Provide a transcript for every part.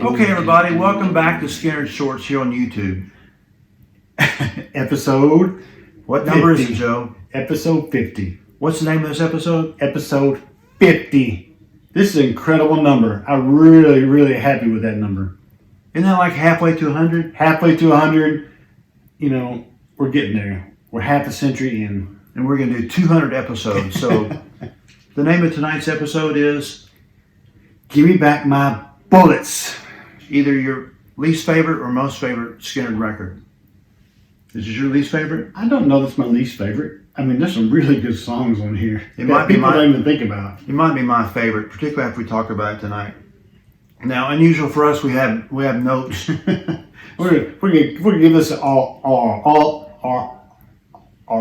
Okay, everybody, welcome back to Skynyrd Shorts here on YouTube. Episode. What number is it, Joe? Episode 50. What's the name of this episode? Episode 50. This is an incredible number. I'm really, really happy with that number. Isn't that like halfway to 100? Halfway to 100. You know, we're getting there. We're half a century in. And we're going to do 200 episodes. So the name of tonight's episode is Gimme Back My Bullets. either your least favorite or most favorite Skynyrd record. Is this your least favorite? I don't know that's my least favorite. I mean, there's some really good songs on here It might that be people mine. don't even think about. It might be my favorite, particularly after we talk about it tonight. Now, unusual for us, we have notes. we're gonna give this our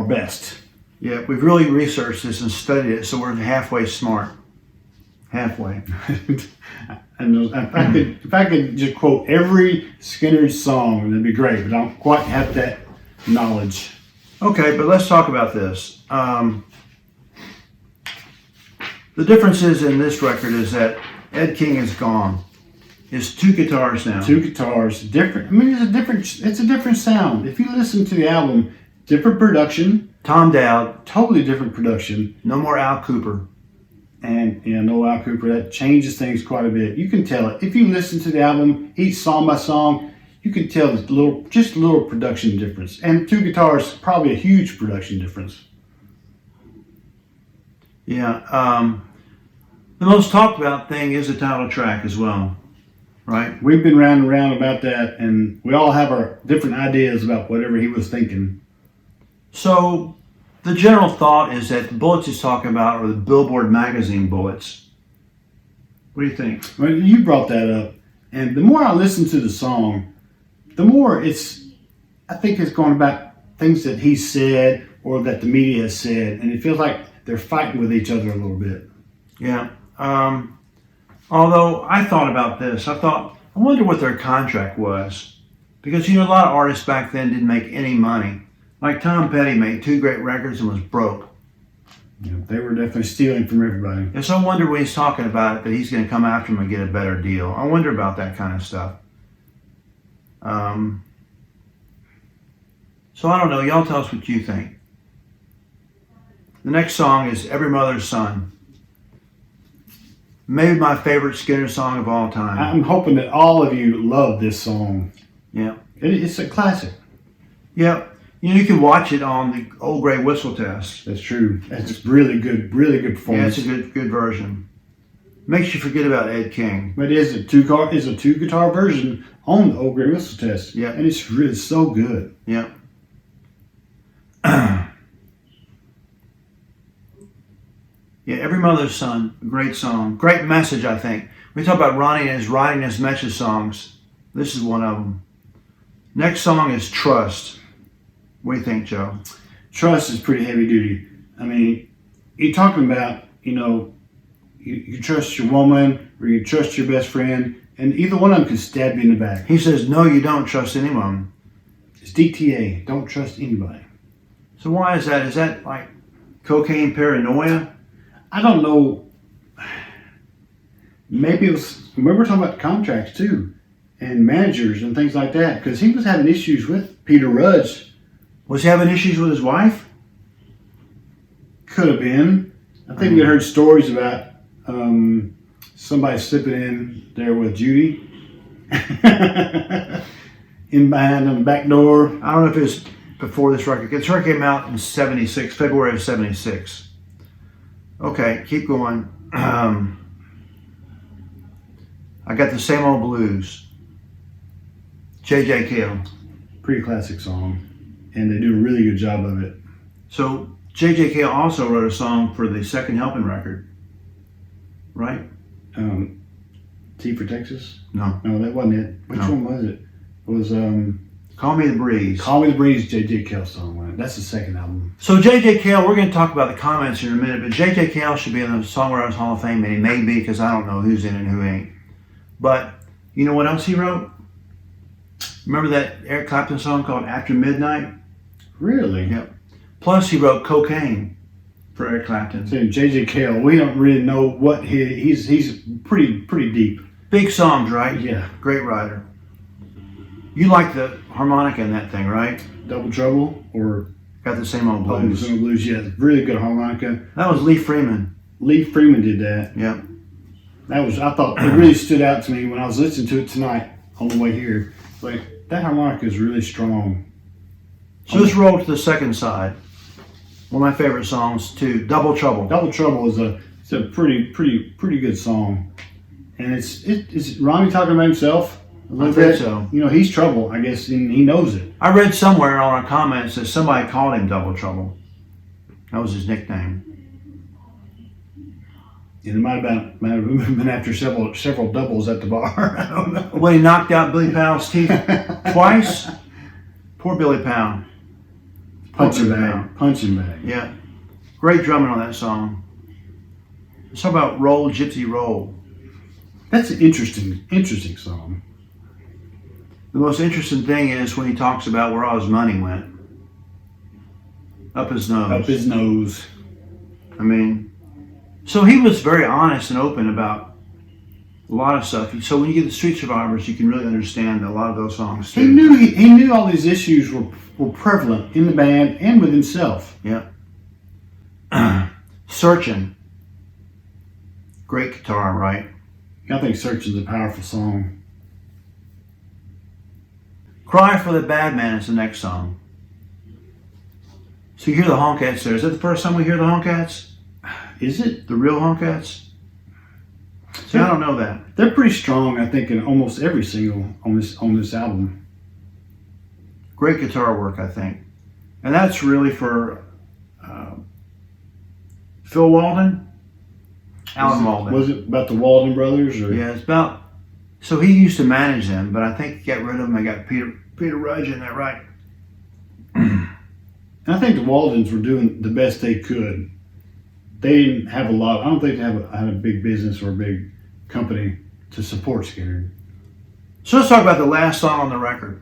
best. Yeah, we've really researched this and studied it, so we're halfway smart. Halfway. And if I could just quote every Skynyrd song, that'd be great. But I don't quite have that knowledge. Okay, but let's talk about this. The differences in this record is that Ed King is gone. It's two guitars now. Two guitars, different. I mean, it's a different sound. If you listen to the album, different production, Tom Dowd, totally different production, no more Al Cooper. and no Al Cooper. That changes things quite a bit. You can tell it if you listen to the album, each song by song. You can tell there's just a little production difference. And two guitars, probably a huge production difference. Yeah. The most talked about thing is the title track as well, right? We've been round and round about that, and we all have our different ideas about whatever he was thinking. So the general thought is that the bullets he's talking about are the Billboard magazine bullets. What do you think? Well, you brought that up, and the more I listen to the song, the more I think it's going about things that he said or that the media has said, and it feels like they're fighting with each other a little bit. Yeah. Although I thought about this, I wonder what their contract was. Because, a lot of artists back then didn't make any money. Like Tom Petty made 2 great records and was broke. Yeah, they were definitely stealing from everybody. And so I wonder when he's talking about it that he's going to come after him and get a better deal. I wonder about that kind of stuff. So I don't know. Y'all tell us what you think. The next song is Every Mother's Son. Maybe my favorite Skynyrd song of all time. I'm hoping that all of you love this song. Yeah. It's a classic. Yep. You can watch it on the Old Grey Whistle Test. That's true. That's really good Yeah, performance. it's a good version. Makes you forget about Ed King. But it is a two guitar version on the Old Grey Whistle Test. Yeah. And it's really so good. Yep. Yeah, Every Mother's Son, great song. Great message, I think. We talk about writing his message songs. This is one of them. Next song is Trust. What do you think, Joe? Trust is pretty heavy duty. I mean, you're talking about, you trust your woman or you trust your best friend, and either one of them can stab you in the back. He says, no, you don't trust anyone. It's DTA. Don't trust anybody. So why is that? Is that like cocaine paranoia? I don't know. Maybe it was. Remember, we're talking about contracts too, and managers and things like that. Because he was having issues with Peter Rudge. Was he having issues with his wife? Could have been. I think we heard stories about somebody slipping in there with Judy, in behind them back door. I don't know if it was before this record. This record came out in '76, February of '76. Okay, keep going. I got the Same Old Blues. J.J. Cale. Pretty classic song, and they do a really good job of it. So J.J. Cale also wrote a song for the Second Helping record, right? T for Texas? No, No, that wasn't it. Which No. one was it? It was Call Me the Breeze. Call Me the Breeze, J.J. Cale song. Right? That's the second album. So J.J. Cale, we're going to talk about the comments in a minute, but J.J. Cale should be in the Songwriters Hall of Fame, and he may be because I don't know who's in and who ain't. But you know what else he wrote? Remember that Eric Clapton song called After Midnight? Really? Yep. Plus he wrote Cocaine for Eric Clapton. So J.J. Cale, we don't really know what he's pretty deep. Big songs, right? Yeah. Great writer. You like the harmonica in that thing, right? Double Trouble or Got the same old blues. Oklahoma Blues. Yeah, really good harmonica. That was Lee Freeman. Lee Freeman did that. Yeah. I thought it really stood out to me when I was listening to it tonight on the way here. Like, that harmonica is really strong. So let's roll to the second side. One of my favorite songs too, Double Trouble. Double Trouble is a pretty good song. And is Ronnie talking about himself a little I think bit? so. You know, he's trouble, I guess, and he knows it. I read somewhere on our comments that somebody called him Double Trouble. That was his nickname. And it might have been after several doubles at the bar. I don't know. When he knocked out Billy Powell's teeth twice. Poor Billy Powell. Punching bag. Yeah. Great drumming on that song. Let's talk about Roll Gypsy Roll. That's an interesting song. The most interesting thing is when he talks about where all his money went. Up his nose. Up his nose. I mean, so he was very honest and open about a lot of stuff. So when you get the Street Survivors, you can really understand a lot of those songs too. He knew all these issues were prevalent in the band and with himself. Yeah. Searching. Great guitar, right? I think Searching's a powerful song. Cry for the Bad Man is the next song. So you hear the Honkats there. Is that the first time we hear the Honkats? Is it? The real Honkats? See, I don't know that. They're pretty strong, I think, in almost every single on this album. Great guitar work, I think. And that's really for Phil Walden? Alan Walden. Was it about the Walden brothers? Or? Yeah, it's about... So he used to manage them, but I think he got rid of them. They got Peter Rudge in there, right? And I think the Waldens were doing the best they could. They didn't have a lot. I don't think they had a big business or a big company to support Skynyrd. So let's talk about the last song on the record.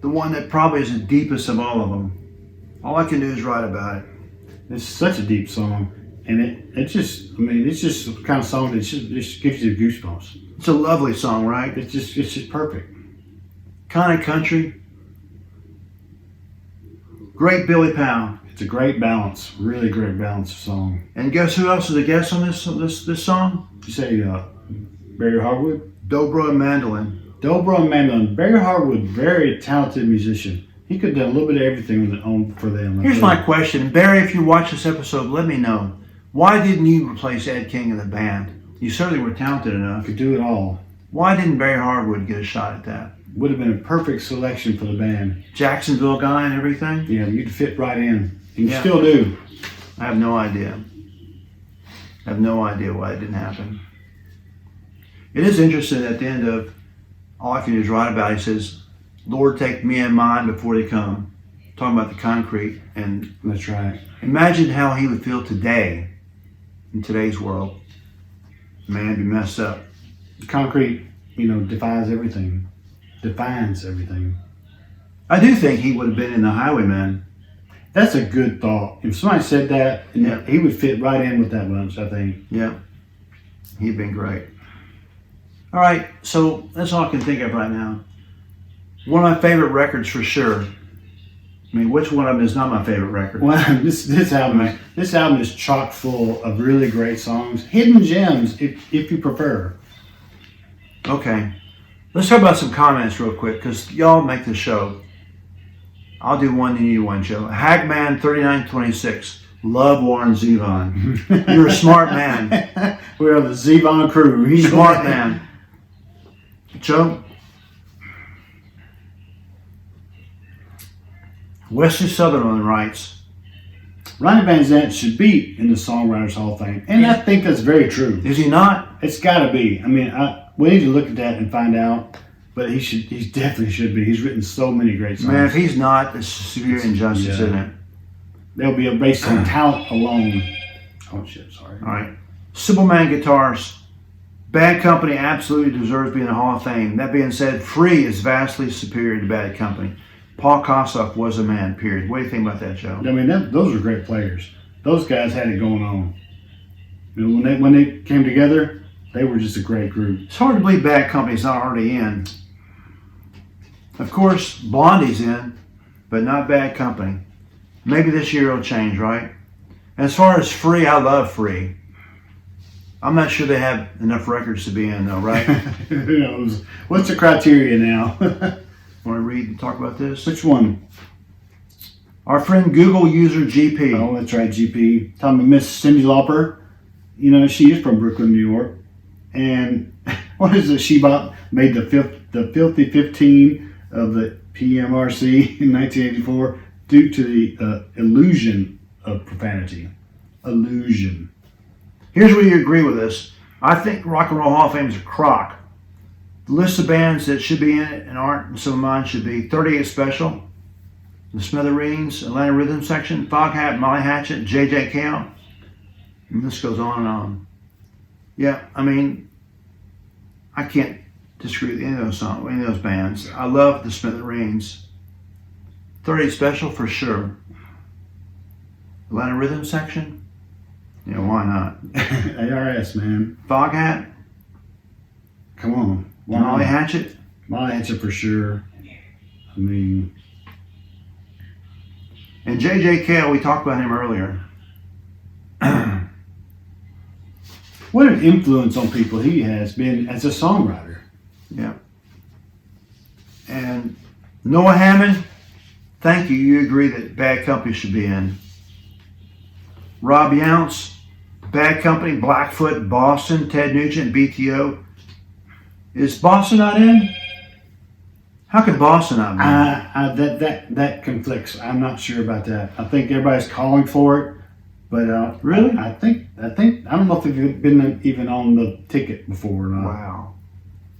The one that probably is the deepest of all of them. All I can do is write about it. It's such a deep song, and it's just the kind of song that just gives you goosebumps. It's a lovely song, right? It's just perfect. Kind of country. Great Billy Powell. It's a great balance, really great balance of song. And guess who else is a guest on this song? Did you say Barry Harwood? Dobro and mandolin. Dobro and mandolin. Barry Harwood, very talented musician. He could have done a little bit of everything for them. Here's my question. Barry, if you watch this episode, let me know. Why didn't you replace Ed King in the band? You certainly were talented enough. Could do it all. Why didn't Barry Harwood get a shot at that? Would have been a perfect selection for the band. Jacksonville guy and everything? Yeah, you'd fit right in. And you Yeah. still do. I have no idea. I have no idea why it didn't happen. It is interesting at the end of All I Can Do Is Write About It, he says, Lord, take me and mine before they come. Talking about the concrete. And That's right. imagine how he would feel today, in today's world. Man, it'd be messed up. Concrete, defines everything. I do think he would have been in the Highwaymen. That's a good thought. If somebody said that, Yeah. he would fit right in with that bunch, I think. Yeah. He'd been great. All right, so that's all I can think of right now. One of my favorite records for sure. I mean, which one of them is not my favorite record? Well, this album is chock full of really great songs, hidden gems, if you prefer. Okay. Let's talk about some comments real quick, because y'all make the show. I'll do one, then you do one, Joe. Hagman3926. Love Warren Zevon. You're a smart man. We are the Zevon crew. Smart man. Joe? Wesley Sutherland writes, Ronnie Van Zant should be in the Songwriters Hall of Fame. And I think that's very true. is he not? It's got to be. I mean, we need to look at that and find out. But he definitely should be. He's written so many great songs. Man, if he's not, it's severe injustice, isn't it? They'll be based on talent alone. Oh, shit, sorry. All right. Simpleman Guitars. Bad Company absolutely deserves to be in the Hall of Fame. That being said, Free is vastly superior to Bad Company. Paul Kossoff was a man, period. What do you think about that, Joe? I mean, those are great players. Those guys had it going on. When they came together, They were just a great group. It's hard to believe Bad Company's not already in. Of course, Blondie's in, but not Bad Company. Maybe this year it'll change, right? And as far as Free, I love Free. I'm not sure they have enough records to be in, though, right? Who knows? What's the criteria now? Want to read and talk about this? Which one? Our friend Google user GP. Oh, that's right, GP. Talking about Miss Cyndi Lauper. You know, she is from Brooklyn, New York. And what is it? She made the filthy 15 of the PMRC in 1984 due to the illusion of profanity. Illusion. Here's where you agree with us. I think Rock and Roll Hall of Fame is a crock. The list of bands that should be in it and aren't, and some of mine should be 38 Special, The Smithereens, Atlanta Rhythm Section, Foghat, Molly Hatchet, J.J. Cale. And this goes on and on. Yeah, I mean, I can't disagree with any of those songs, any of those bands. I love The Smithereens. 38 Special for sure. Atlanta Rhythm Section? Yeah, why not? ARS, man. Foghat? Come on. Why Molly not? Hatchet? Molly Hatchet for sure. I mean, And J.J. Cale, we talked about him earlier. what an influence on people he has been as a songwriter. Yeah. And Noah Hammond, thank you. You agree that Bad Company should be in. Rob Younce, Bad Company, Blackfoot, Boston, Ted Nugent, BTO. Is Boston not in? How could Boston not be in? That conflicts. I'm not sure about that. I think everybody's calling for it, but Really? I think I don't know if they've been even on the ticket before or not. Wow.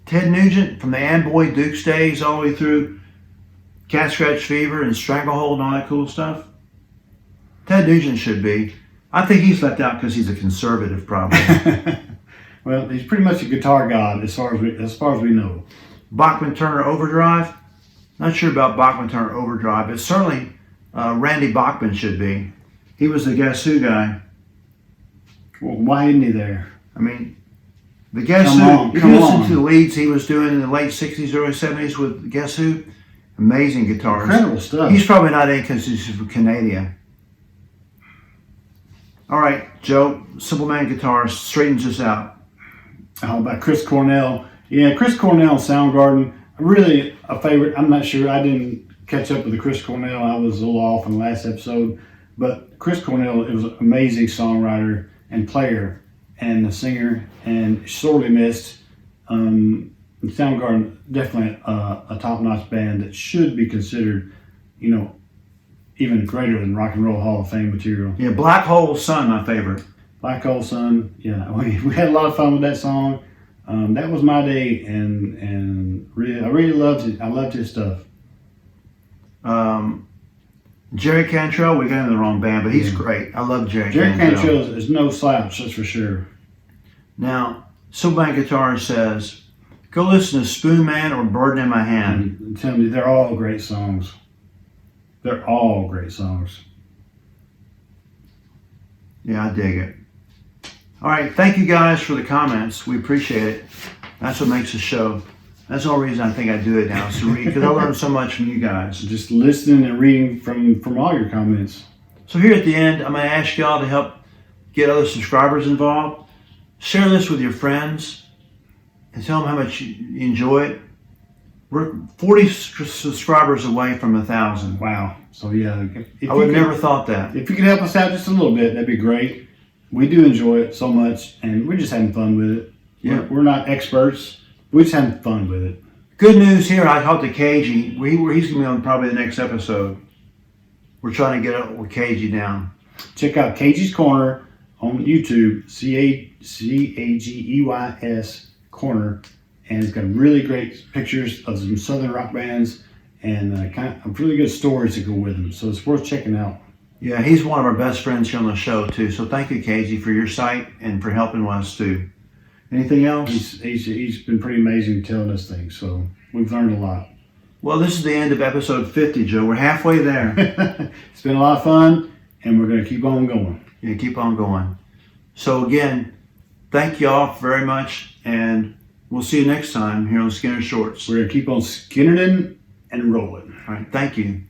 Ted Nugent from the Amboy Dukes days all the way through Cat Scratch Fever and Stranglehold and all that cool stuff. Ted Nugent should be. I think he's left out because he's a conservative, probably. Well, he's pretty much a guitar god as far as we know. Bachman Turner Overdrive. Not sure about Bachman Turner Overdrive, but certainly Randy Bachman should be. He was the Guess Who guy. Well, why isn't he there? I mean, the Guess Come Who. on, If come you listen on. to the leads he was doing in the late '60s, early '70s with Guess Who, amazing guitars. Incredible stuff. He's probably not in because he's from Canada. All right, Joe, Simple Man Guitars straightens us out. How about Chris Cornell? Yeah, Chris Cornell, Soundgarden, really a favorite. I'm not sure. I didn't catch up with the Chris Cornell. I was a little off in the last episode. But Chris Cornell was an amazing songwriter and player and a singer and sorely missed. Soundgarden, definitely a top-notch band that should be considered, you know, even greater than Rock and Roll Hall of Fame material. Yeah, Black Hole Sun, my favorite. Black Hole Sun, yeah, we had a lot of fun with that song. That was my day, and really, I really loved it. I loved his stuff. Jerry Cantrell, we got in the wrong band, but he's great. I love Jerry Jerry Cantrell. Cantrell is no slouch, that's for sure. Now, Simple Man Guitar says, go listen to Spoon Man or Burden in My Hand. I'm telling you, they're all great songs. They're all great songs. Yeah, I dig it. All right, thank you guys for the comments. We appreciate it. That's what makes the show. That's the only reason I think I do it now, is to read, because I learn so much from you guys. Just listening and reading from all your comments. So here at the end, I'm going to ask y'all to help get other subscribers involved. Share this with your friends and tell them how much you enjoy it. We're 40 subscribers away from 1,000. Wow. So yeah, I would have never thought that. If you could help us out just a little bit, that'd be great. We do enjoy it so much, and we're just having fun with it. Yeah. We're not experts. We're just having fun with it. Good news here, I talked to KG. He's going to be on probably the next episode. We're trying to get up with KG down. Check out Cage's Corner on YouTube, CAGEYS Corner, and it's got really great pictures of some southern rock bands and kind of really good stories to go with them. So it's worth checking out. Yeah, he's one of our best friends here on the show too. So thank you, KG, for your site and for helping us too. Anything else? He's been pretty amazing telling us things, so we've learned a lot. Well, this is the end of episode 50, Joe. We're halfway there. It's been a lot of fun, and we're going to keep on going. Yeah, keep on going. So again, thank y'all very much, and we'll see you next time here on Skinner Shorts. We're going to keep on skinning and rolling. All right, thank you.